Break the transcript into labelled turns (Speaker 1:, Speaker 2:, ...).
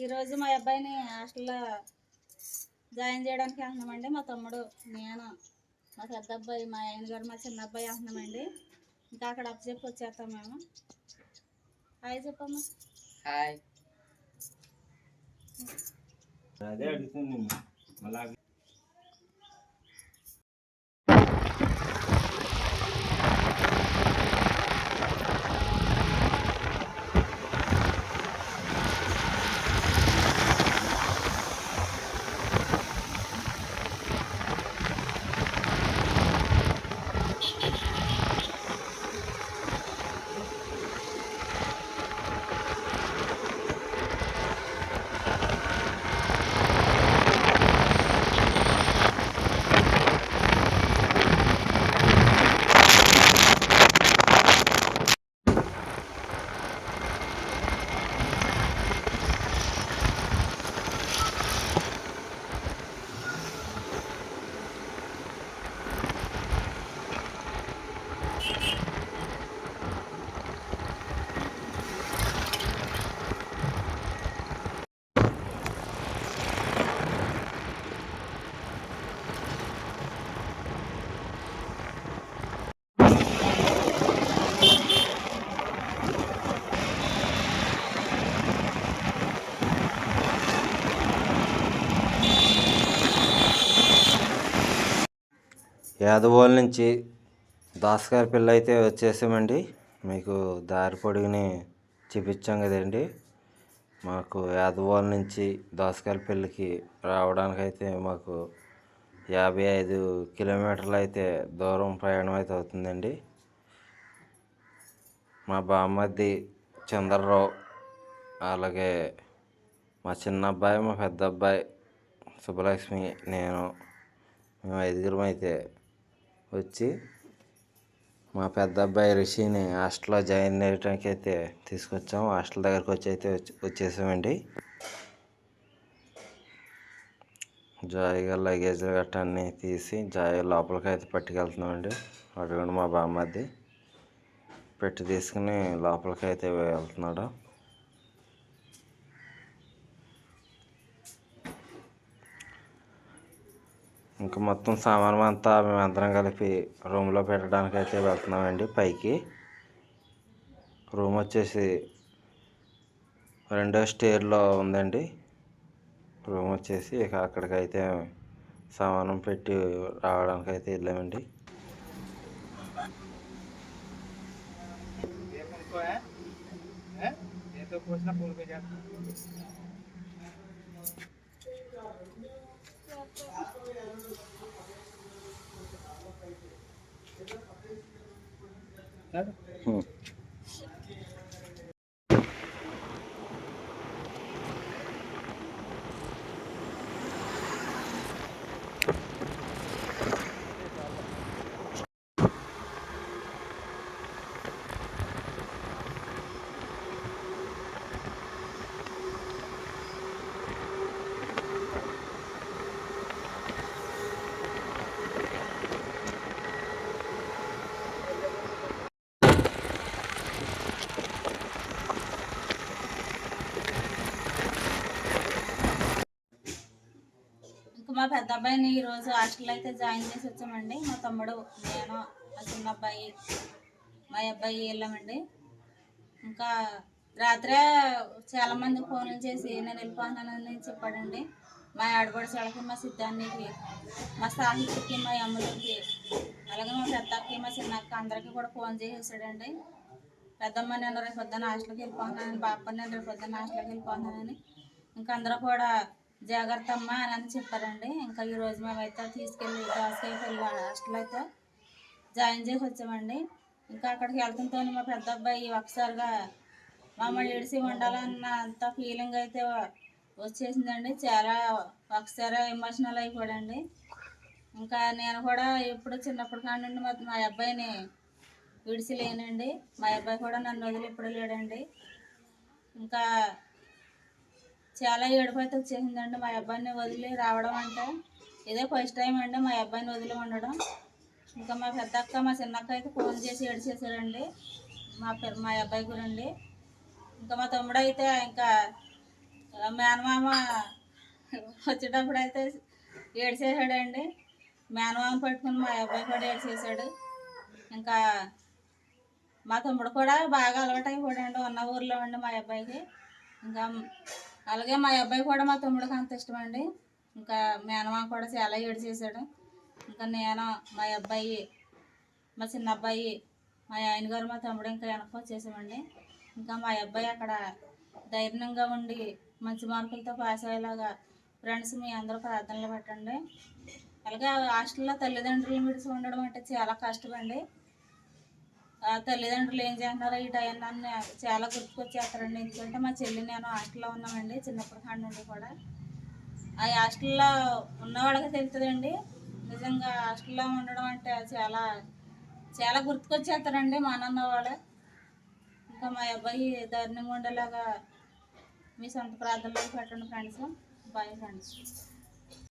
Speaker 1: ఈరోజు మా అబ్బాయిని హాస్టల్లో జాయిన్ చేయడానికి వెళ్తున్నామండి. మా తమ్ముడు, నేను, మా పెద్ద అబ్బాయి, మా ఆయన గారు, మా చిన్న అబ్బాయి వెళ్తున్నామండి. ఇంకా అక్కడ అప్పచెప్పి వచ్చేస్తాం మేము. హాయ్ చెప్పమ్మా.
Speaker 2: హాయ్.
Speaker 3: అదే అడుగుతుంది మళ్ళా. యాదవోల నుంచి దాస్కార్ పిల్ల అయితే వచ్చేసామండి. మీకు దారి పొడుగుని చూపించాం కదండి. మాకు యాదవోల నుంచి దాస్కార్ పిల్లకి రావడానికైతే మాకు 55 కిలోమీటర్లు అయితే దూరం ప్రయాణం అయితే అవుతుందండి. మా బామ్మర్ది చంద్రరావు, అలాగే మా చిన్న అబ్బాయి, మా పెద్ద అబ్బాయి సుబ్బలక్ష్మి, మేము 5 అయితే వచ్చి మా పెద్ద అబ్బాయి రిషిని హాస్టల్లో జాయిన్ చేయడానికి అయితే తీసుకొచ్చాము. హాస్టల్ దగ్గరకు వచ్చేసామండి. జాయిగా లగేజ్ గట్రా అన్నీ తీసి జాయి లోపలికి అయితే పట్టుకెళ్తున్నామండి. అడుగుండి మా బామ్మది పెట్టి తీసుకుని లోపలికి అయితే వెళ్తున్నాడు. ఇంకా మొత్తం సామానం అంతా మేమందరం కలిపి రూమ్లో పెట్టడానికి అయితే వెళ్తున్నామండి. పైకి రూమ్ వచ్చేసి 2వ స్టేర్లో ఉందండి. రూమ్ వచ్చేసి ఇక అక్కడికైతే సామానం పెట్టి రావడానికి అయితే వెళ్ళామండి.
Speaker 1: మా పెద్ద అబ్బాయిని ఈరోజు హాస్టల్లో అయితే జాయిన్ చేసి వచ్చామండి. మా తమ్ముడు, నేను, మా చిన్న అబ్బాయి, మా అబ్బాయి వెళ్ళామండి. ఇంకా రాత్రే చాలామంది ఫోన్లు చేసి నేను వెళ్ళిపోతున్నానని చెప్పాడండి. మా ఆడపడుచులకి, మా సిద్ధానికి, మా సాహిత్యకి, మా అమ్మలకి, అలాగే మా పెద్దకి, మా చిన్నక్క అందరికీ కూడా ఫోన్ చేసేసాడండి. పెద్దమ్మ నేను రేపు పొద్దున్న హాస్టల్కి వెళ్ళిపోతున్నానని, బాప నేను రేపు పొద్దున్న హాస్టల్కి వెళ్ళిపోతున్నానని, ఇంకా అందరూ కూడా జాగ్రత్త అమ్మ అని చెప్పారండి. ఇంకా ఈరోజు మేమైతే తీసుకెళ్ళి దాస్కార్ హాస్టల్ అయితే జాయిన్ చేసి వచ్చామండి. ఇంకా అక్కడికి వెళ్తుంటే మా పెద్ద అబ్బాయి ఒకసారిగా మమ్మల్ని ఇడిసి ఉండాలన్న అంత ఫీలింగ్ అయితే వచ్చేసిందండి. చాలా ఒకసారి ఎమోషనల్ అయిపోయాడండి. ఇంకా నేను కూడా ఎప్పుడు చిన్నప్పటి కాడి మా అబ్బాయిని విడిచి లేనండి. మా అబ్బాయి కూడా నన్ను వదిలి ఎప్పుడు లేడండి. ఇంకా చాలా ఏడుపు అయితే వచ్చేసిందండి మా అబ్బాయిని వదిలి రావడం అంటే. ఇదే ఫస్ట్ టైం అండి మా అబ్బాయిని వదిలి ఉండడం. ఇంకా మా పెద్దక్క, మా చిన్నక్క అయితే ఫోన్ చేసి ఏడిచేసారండి మా అబ్బాయి గురండి. ఇంకా మా తమ్ముడు అయితే ఇంకా మేనమామ వచ్చేటప్పుడు అయితే ఏడ్చేసాడండి. మేనమామ పట్టుకుని మా అబ్బాయి కూడా ఏడ్చేసాడు. ఇంకా మా తమ్ముడు కూడా బాగా అలవాటు అయిపోయాడండి ఉన్న ఊర్లో ఉండి మా అబ్బాయికి. ఇంకా అలాగే మా అబ్బాయి కూడా మా తమ్ముడికి అంత ఇష్టం అండి. ఇంకా మేనమామ కూడా చాలా ఏడ్చేసాడు. ఇంకా నేను మా అబ్బాయి, మా చిన్న అబ్బాయి, మా ఆయన గారు, మా తమ్ముడు ఇంకా వెనక్కి వచ్చేసామండి. ఇంకా మా అబ్బాయి అక్కడ ధైర్యంగా ఉండి మంచి మార్కులతో పాస్ అయ్యేలాగా ఫ్రెండ్స్ మీ అందరూ ప్రార్థనలు పెట్టండి. అలాగే హాస్టల్లో తల్లిదండ్రులు విడిచి ఉండడం అంటే చాలా కష్టమండి. ఆ తల్లిదండ్రులు ఏం చేస్తున్నారో ఈ టైం నన్ను చాలా గుర్తుకొచ్చేస్తారండి. ఎందుకంటే మా చెల్లి నేను హాస్టల్లో ఉన్నామండి చిన్నప్పటి కాడి నుండి కూడా. ఆ హాస్టల్లో ఉన్న వాళ్ళకి తెలుస్తుందండి నిజంగా హాస్టల్లో ఉండడం అంటే చాలా చాలా గుర్తుకొచ్చేస్తారండి మా నాన్న వాళ్ళు. ఇంకా మా అబ్బాయి ధైర్యంగా ఉండేలాగా మీ సొంత ప్రార్థనలో పెట్టండి ఫ్రెండ్స్. Bye friends.